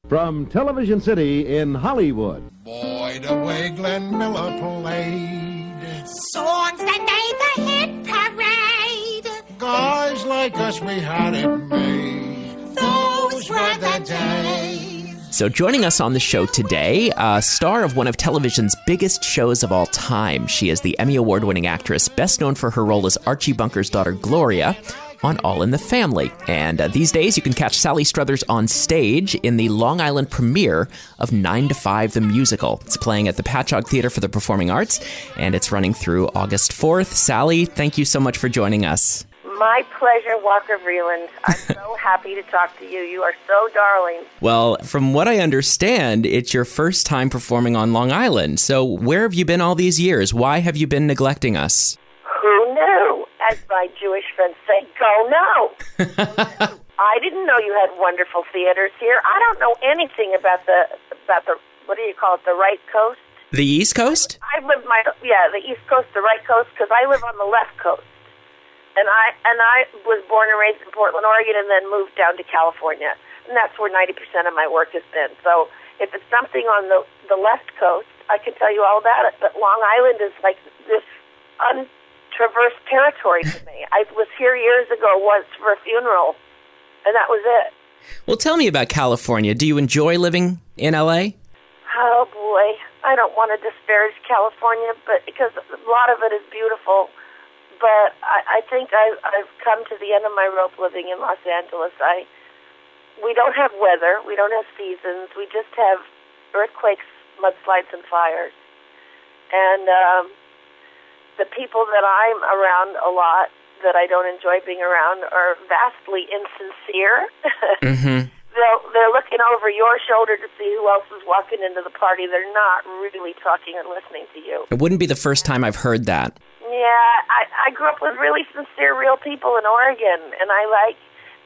From Television City in Hollywood. Boy, the way Glenn Miller played. Songs that made the hit parade. Guys like us, we had it made. Those were the days. So joining us on the show today, a star of one of television's biggest shows of all time. She is the Emmy Award-winning actress, best known for her role as Archie Bunker's daughter, Gloria, on All in the Family. And these days, you can catch Sally Struthers on stage in the Long Island premiere of 9 to 5, the musical. It's playing at the Patchogue Theater for the Performing Arts, and it's running through August 4th. Sally, thank you so much for joining us. My pleasure, Walker Vreeland. I'm so happy to talk to you. You are so darling. Well, from what I understand, it's your first time performing on Long Island. So where have you been all these years? Why have you been neglecting us? Who knew? As my Jewish friends say, go no. I didn't know you had wonderful theaters here. I don't know anything about the what do you call it, the right coast? The East Coast? The East Coast, the right coast, because I live on the left coast. And I was born and raised in Portland, Oregon, and then moved down to California. And that's where 90% of my work has been. So if it's something on the left coast, I can tell you all about it. But Long Island is like this untraversed territory to me. I was here years ago once for a funeral, and that was it. Well, tell me about California. Do you enjoy living in L.A.? Oh, boy. I don't want to disparage California, but because a lot of it is beautiful. But I think I've come to the end of my rope living in Los Angeles. We don't have weather. We don't have seasons. We just have earthquakes, mudslides, and fires. And the people that I'm around a lot that I don't enjoy being around are vastly insincere. Mm-hmm. They're looking over your shoulder to see who else is walking into the party. They're not really talking and listening to you. It wouldn't be the first time I've heard that. Yeah, I grew up with really sincere, real people in Oregon, and I like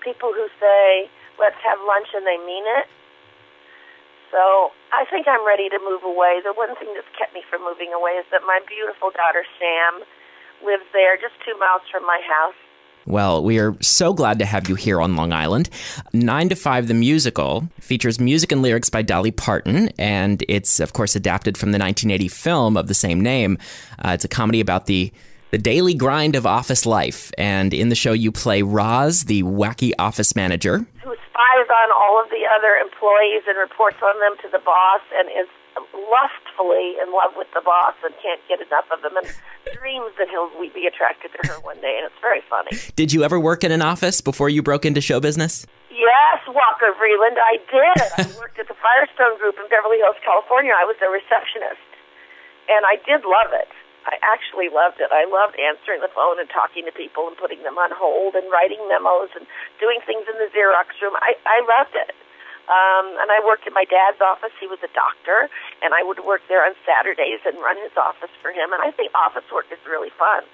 people who say, let's have lunch, and they mean it. So I think I'm ready to move away. The one thing that's kept me from moving away is that my beautiful daughter, Sam, lives there just 2 miles from my house. Well, we are so glad to have you here on Long Island. 9 to 5, the musical, features music and lyrics by Dolly Parton, and it's, of course, adapted from the 1980 film of the same name. It's a comedy about the daily grind of office life, and in the show you play Roz, the wacky office manager, who spies on all of the other employees and reports on them to the boss and is lustfully in love with the boss and can't get enough of him and dreams that he'll be attracted to her one day, and it's very funny. Did you ever work in an office before you broke into show business? Yes, Walker Vreeland, I did. I worked at the Firestone Group in Beverly Hills, California. I was a receptionist, and I did love it. I actually loved it. I loved answering the phone and talking to people and putting them on hold and writing memos and doing things in the Xerox room. I loved it. And I worked in my dad's office. He was a doctor, and I would work there on Saturdays and run his office for him. And I think office work is really fun.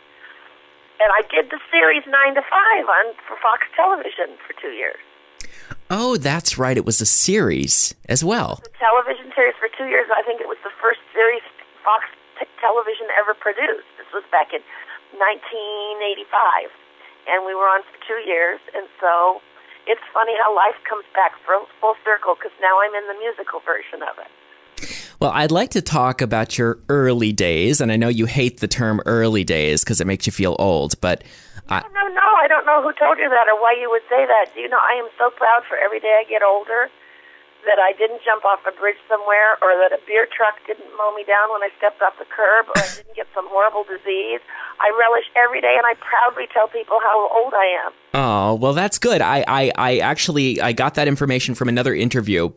And I did the series 9 to 5 for Fox Television for 2 years. Oh, that's right. It was a series as well. The television series for 2 years. I think it was the first series Fox Television ever produced. This was back in 1985. And we were on for 2 years. And so it's funny how life comes back full circle, because now I'm in the musical version of it. Well, I'd like to talk about your early days, and I know you hate the term early days because it makes you feel old, but... No, I don't know who told you that or why you would say that. Do you know, I am so proud for every day I get older that I didn't jump off a bridge somewhere, or that a beer truck didn't mow me down when I stepped off the curb, or I didn't get some horrible disease. I relish every day, and I proudly tell people how old I am. Oh, well, that's good. I got that information from another interview.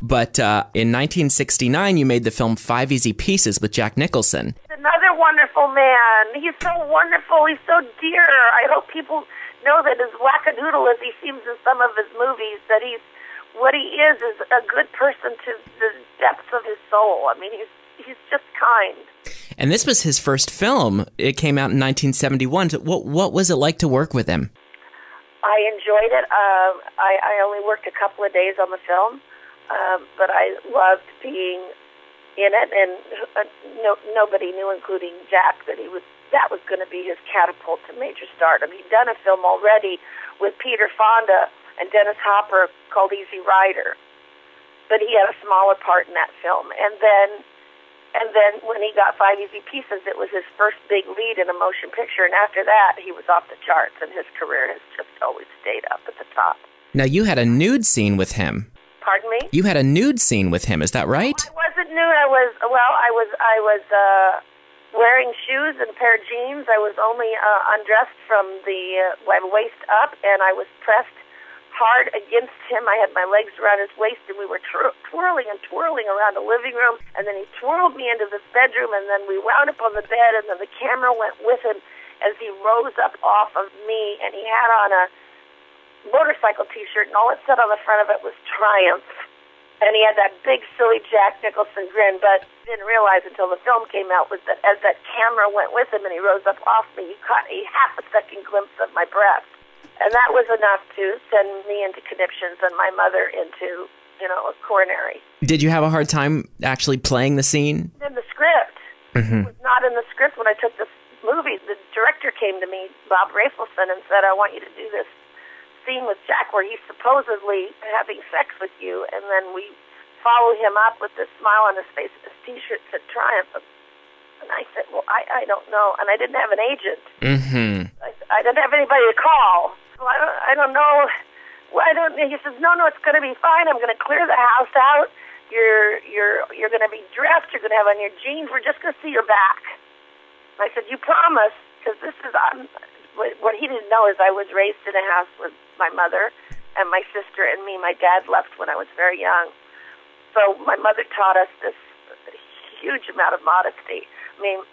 But in 1969, you made the film 5 Easy Pieces with Jack Nicholson. Another wonderful man. He's so wonderful. He's so dear. I hope people know that as wackadoodle as he seems in some of his movies, that what he is a good person to the depths of his soul. I mean, he's just kind. And this was his first film. It came out in 1971. What was it like to work with him? I enjoyed it. I only worked a couple of days on the film, but I loved being in it, and nobody knew, including Jack, that was going to be his catapult to major stardom. He'd done a film already with Peter Fonda and Dennis Hopper called Easy Rider, but he had a smaller part in that film. And then when he got 5 Easy Pieces, it was his first big lead in a motion picture. And after that, he was off the charts, and his career has just always stayed up at the top. Now, you had a nude scene with him. Pardon me? You had a nude scene with him, is that right? I wasn't nude. I was wearing shoes and a pair of jeans. I was only undressed from the waist up, and I was pressed hard against him. I had my legs around his waist, and we were twirling and twirling around the living room, and then he twirled me into this bedroom, and then we wound up on the bed, and then the camera went with him as he rose up off of me, and he had on a motorcycle T-shirt, and all it said on the front of it was Triumph. And he had that big, silly Jack Nicholson grin, but didn't realize until the film came out was that as that camera went with him and he rose up off me, he caught a half-a-second glimpse of my breast. And that was enough to send me into conniptions and my mother into, a coronary. Did you have a hard time actually playing the scene? In the script. Mm-hmm. It was not in the script. When I took this movie, the director came to me, Bob Rafelson, and said, I want you to do this scene with Jack where he's supposedly having sex with you, and then we follow him up with this smile on his face. This T-shirt said Triumph. And I said, well, I don't know. And I didn't have an agent. Mm-hmm. I didn't have anybody to call. Well, I don't know. He says, no, it's going to be fine. I'm going to clear the house out. You're going to be dressed. You're going to have on your jeans. We're just going to see your back. And I said, you promise? Because this is what he didn't know is I was raised in a house with my mother and my sister and me. My dad left when I was very young. So my mother taught us this huge amount of modesty. I mean,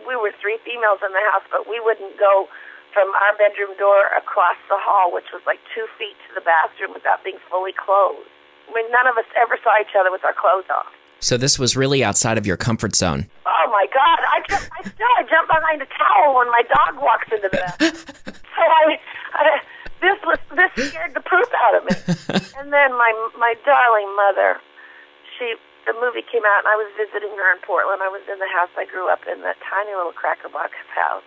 we were 3 females in the house, but we wouldn't go from our bedroom door across the hall, which was like 2 feet to the bathroom, without being fully clothed. I mean, none of us ever saw each other with our clothes off. So this was really outside of your comfort zone. Oh, my God. I jump behind a towel when my dog walks into the bed. So this scared the poop out of me. And then my darling mother, the movie came out, and I was visiting her in Portland. I was in the house I grew up in, that tiny little cracker box house.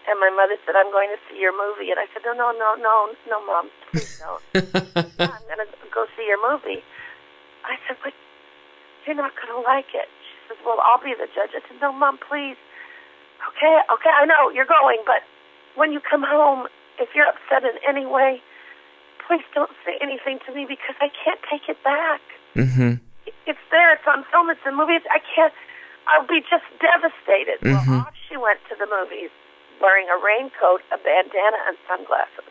And my mother said, I'm going to see your movie. And I said, no, Mom, please don't. I'm going to go see your movie. I said, but you're not going to like it. She says, well, I'll be the judge. I said, no, Mom, please. Okay, I know, you're going, but when you come home, if you're upset in any way, please don't say anything to me because I can't take it back. Mm-hmm. It's there, it's on film, it's in movies. I'll be just devastated. Mm-hmm. Well, off she went to the movies, wearing a raincoat, a bandana, and sunglasses.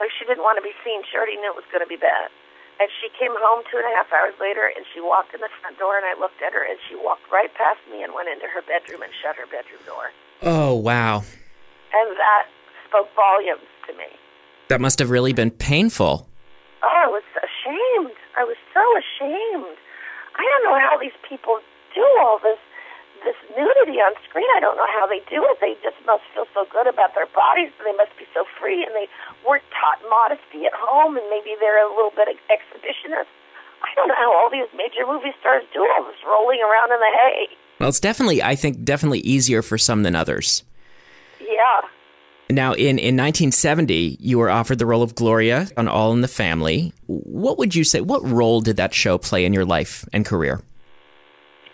Like she didn't want to be seen. She already knew it was going to be bad. And she came home 2.5 hours later, and she walked in the front door, and I looked at her, and she walked right past me and went into her bedroom and shut her bedroom door. Oh, wow. And that spoke volumes to me. That must have really been painful. Oh, I was ashamed. I was so ashamed. I don't know how these people do all this nudity on screen. I don't know how they do it. They just must feel so good about their bodies. They must be so free, and they weren't taught modesty at home, and maybe they're a little bit exhibitionists. I don't know how all these major movie stars do all this rolling around in the hay. Well, it's definitely easier for some than others. Yeah. Now, in 1970, you were offered the role of Gloria on All in the Family. What would you say, what role did that show play in your life and career?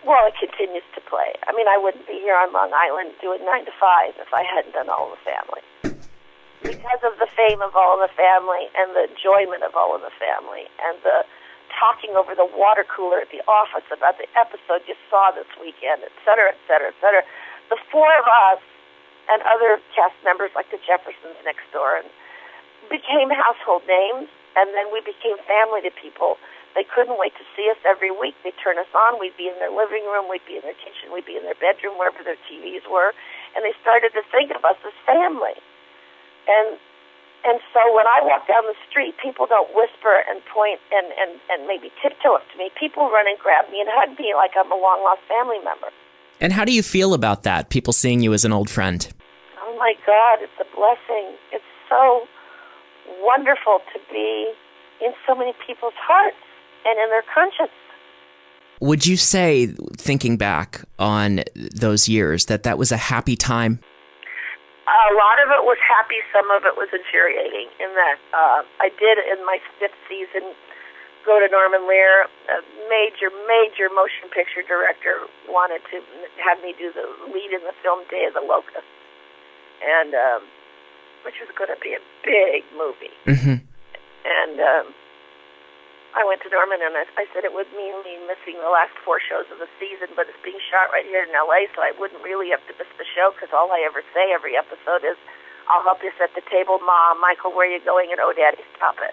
Well, it continues to play. I mean, I wouldn't be here on Long Island doing 9 to 5 if I hadn't done All in the Family. Because of the fame of All in the Family and the enjoyment of All in the Family and the talking over the water cooler at the office about the episode you saw this weekend, et cetera, et cetera, et cetera. The 4 of us and other cast members like the Jeffersons next door and became household names, and then we became family to people. They couldn't wait to see us every week. They'd turn us on. We'd be in their living room. We'd be in their kitchen. We'd be in their bedroom, wherever their TVs were. And they started to think of us as family. And so when I walk down the street, people don't whisper and point and maybe tiptoe up to me. People run and grab me and hug me like I'm a long-lost family member. And how do you feel about that, people seeing you as an old friend? Oh, my God, it's a blessing. It's so wonderful to be in so many people's hearts and in their conscience. Would you say, thinking back on those years, that was a happy time? A lot of it was happy. Some of it was infuriating in that I did, in my 5th season, go to Norman Lear. A major motion picture director wanted to have me do the lead in the film Day of the Locust, and which was going to be a big movie. Mm-hmm. And I went to Norman, and I said it would mean me missing the last 4 shows of the season, but it's being shot right here in L.A., so I wouldn't really have to miss the show, because all I ever say every episode is, I'll help you set the table, Ma, Michael, where are you going? And, oh, Daddy, stop it.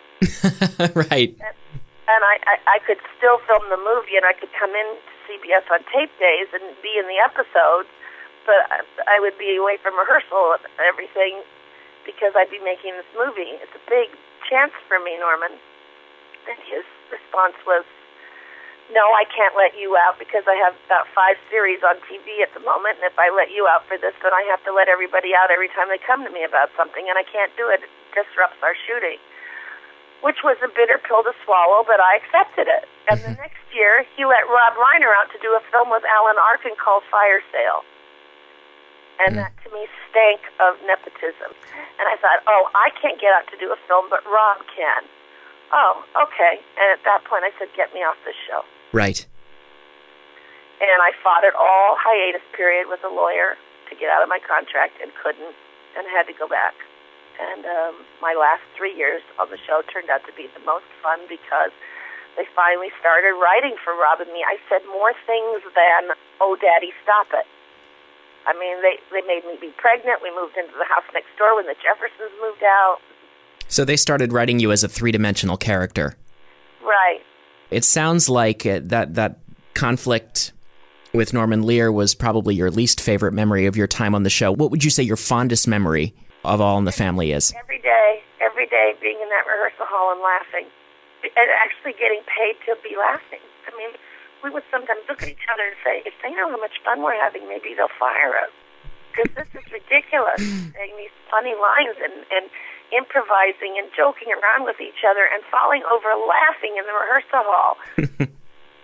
Right. And I could still film the movie, and I could come in to CBS on tape days and be in the episodes, but I would be away from rehearsal and everything because I'd be making this movie. It's a big chance for me, Norman. And his response was, no, I can't let you out because I have about 5 series on TV at the moment, and if I let you out for this, then I have to let everybody out every time they come to me about something, and I can't do it. It disrupts our shooting, which was a bitter pill to swallow, but I accepted it. And the next year, he let Rob Reiner out to do a film with Alan Arkin called Fire Sale. And that, to me, stank of nepotism. And I thought, oh, I can't get out to do a film, but Rob can. Oh, okay. And at that point, I said, get me off this show. Right. And I fought it all hiatus period with a lawyer to get out of my contract and couldn't, and had to go back. And my last 3 years on the show turned out to be the most fun because they finally started writing for Rob and me. I said more things than, oh, Daddy, stop it. I mean, they made me be pregnant. We moved into the house next door when the Jeffersons moved out. So they started writing you as a 3-dimensional character. Right. It sounds like that conflict with Norman Lear was probably your least favorite memory of your time on the show. What would you say your fondest memory of All in the Family is? Every day being in that rehearsal hall and laughing. And actually getting paid to be laughing. I mean, we would sometimes look at each other and say, if they know how much fun we're having, maybe they'll fire us. Because this is ridiculous, saying these funny lines and improvising and joking around with each other and falling over laughing in the rehearsal hall.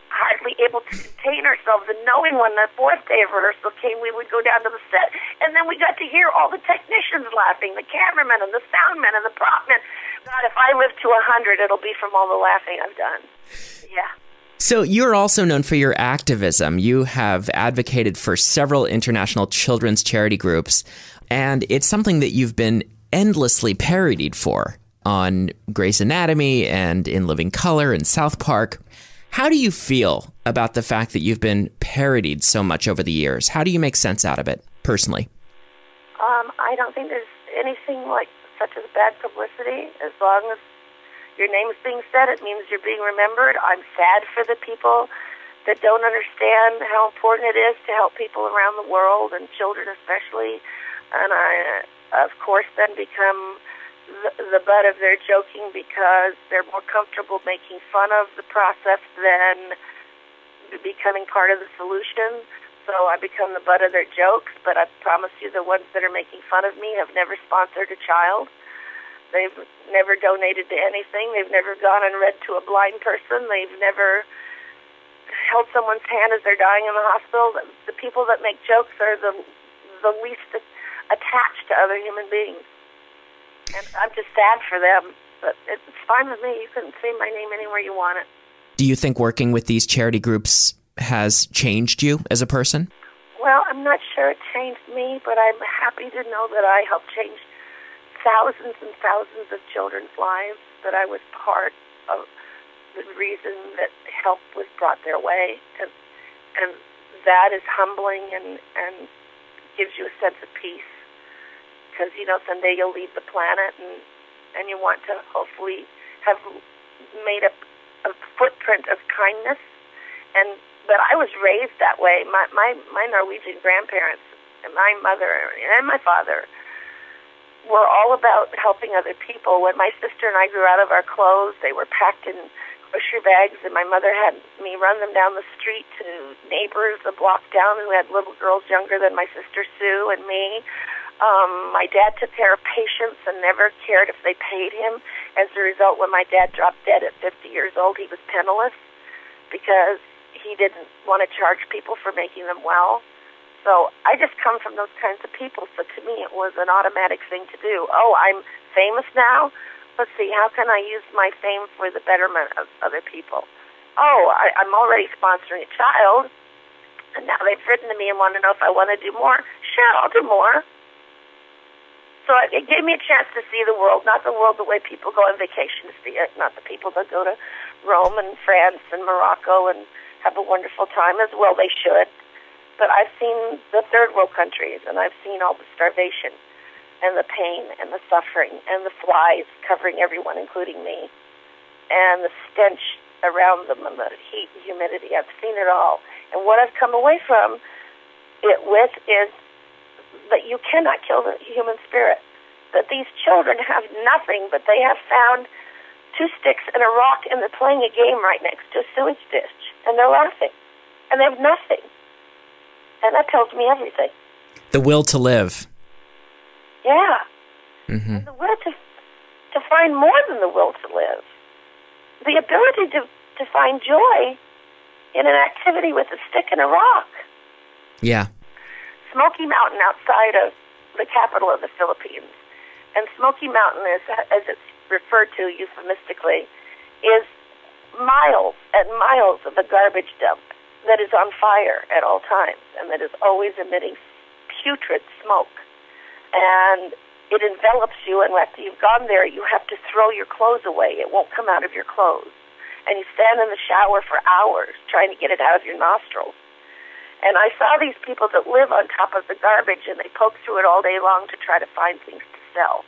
Hardly able to contain ourselves, and knowing when the 4th day of rehearsal came, we would go down to the set, and then we got to hear all the technicians laughing, the cameramen and the soundmen and the prop men. God, if I live to 100, it'll be from all the laughing I've done. Yeah. So you're also known for your activism. You have advocated for several international children's charity groups, and it's something that you've been endlessly parodied for on Grey's Anatomy and in Living Color and South Park. How do you feel about the fact that you've been parodied so much over the years? How do you make sense out of it, personally? I don't think there's anything like such as bad publicity. As long as your name is being said, it means you're being remembered. I'm sad for the people that don't understand how important it is to help people around the world, and children especially. And I, of course, then become the butt of their joking because they're more comfortable making fun of the process than becoming part of the solution. So I become the butt of their jokes, but I promise you the ones that are making fun of me have never sponsored a child. They've never donated to anything. They've never gone and read to a blind person. They've never held someone's hand as they're dying in the hospital. The people that make jokes are the least attached to other human beings. And I'm just sad for them, but it's fine with me. You can say my name anywhere you want it. Do you think working with these charity groups has changed you as a person? Well, I'm not sure it changed me, but I'm happy to know that I helped change thousands and thousands of children's lives, that I was part of the reason that help was brought their way. And that is humbling and gives you a sense of peace. Because, you know, someday you'll leave the planet and you want to hopefully have made a footprint of kindness. But I was raised that way. My Norwegian grandparents and my mother and my father were all about helping other people. When my sister and I grew out of our clothes, they were packed in grocery bags, and my mother had me run them down the street to neighbors a block down who had little girls younger than my sister Sue and me. My dad took care of patients and never cared if they paid him. As a result, when my dad dropped dead at 50 years old, he was penniless because he didn't want to charge people for making them well. So I just come from those kinds of people. So to me, it was an automatic thing to do. Oh, I'm famous now. let's see, how can I use my fame for the betterment of other people? Oh, I'm already sponsoring a child, and now they've written to me and want to know if I want to do more. Sure, I'll do more. So it gave me a chance to see the world, not the world the way people go on vacation to see it, not the people that go to Rome and France and Morocco and have a wonderful time, as well they should. But I've seen the third world countries, and I've seen all the starvation and the pain and the suffering and the flies covering everyone, including me, and the stench around them and the heat and humidity. I've seen it all. And what I've come away from it with is that you cannot kill the human spirit, that these children have nothing, but they have found 2 sticks and a rock, and they're playing a game right next to a sewage dish, and they're laughing, and they have nothing. And that tells me everything. The will to live. Yeah. Mm-hmm. And the will to find more than the will to live. The ability to find joy in an activity with a stick and a rock. Yeah. Smoky Mountain outside of the capital of the Philippines. And Smoky Mountain, as it's referred to euphemistically, is miles and miles of a garbage dump that is on fire at all times and that is always emitting putrid smoke. And it envelops you, and after you've gone there, you have to throw your clothes away. It won't come out of your clothes. And you stand in the shower for hours trying to get it out of your nostrils. And I saw these people that live on top of the garbage, and they poke through it all day long to try to find things to sell.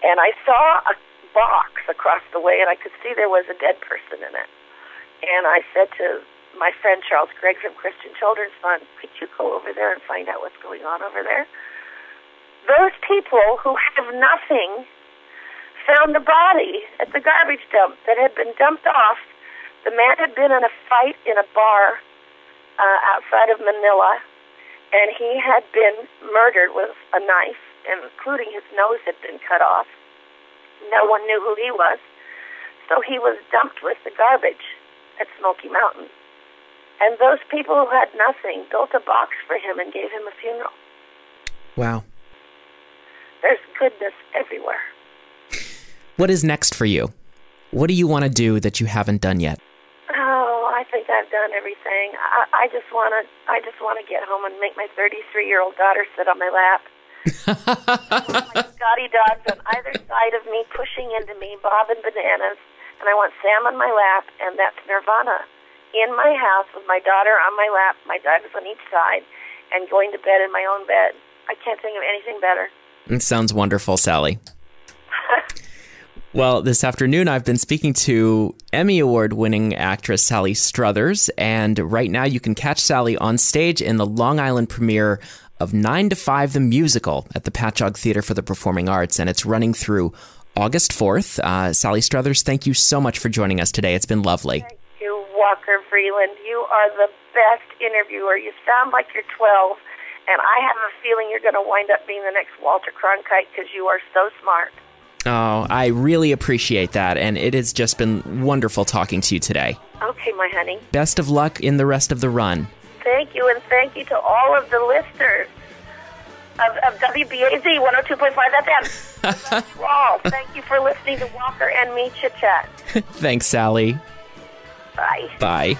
And I saw a box across the way, and I could see there was a dead person in it. And I said to my friend Charles Gregg from Christian Children's Fund, could you go over there and find out what's going on over there? Those people who have nothing found the body at the garbage dump that had been dumped off. The man had been in a fight in a bar outside of Manila, and he had been murdered with a knife, including his nose had been cut off. No one knew who he was, so he was dumped with the garbage at Smoky Mountain. And those people who had nothing built a box for him and gave him a funeral. Wow. There's goodness everywhere. What is next for you? What do you want to do that you haven't done yet? Oh, I think I've done everything. I just want to get home and make my 33-year-old daughter sit on my lap. My Scotty dogs on either side of me, pushing into me, bobbing bananas, and I want Sam on my lap, and that's nirvana. In my house with my daughter on my lap, my dogs on each side, and going to bed in my own bed. I can't think of anything better. It sounds wonderful, Sally. Well, this afternoon I've been speaking to Emmy Award-winning actress Sally Struthers, and right now you can catch Sally on stage in the Long Island premiere of 9 to 5 the Musical at the Patchogue Theater for the Performing Arts, and it's running through August 4th. Sally Struthers, thank you so much for joining us today. It's been lovely. Thank you, Walker Vreeland. You are the best interviewer. You sound like you're 12, and I have a feeling you're going to wind up being the next Walter Cronkite because you are so smart. Oh, I really appreciate that, and it has just been wonderful talking to you today. Okay, my honey. Best of luck in the rest of the run. Thank you, and thank you to all of the listeners of WBAZ 102.5 FM. Wow, thank you for listening to Walker and me chit-chat. Thanks, Sally. Bye. Bye.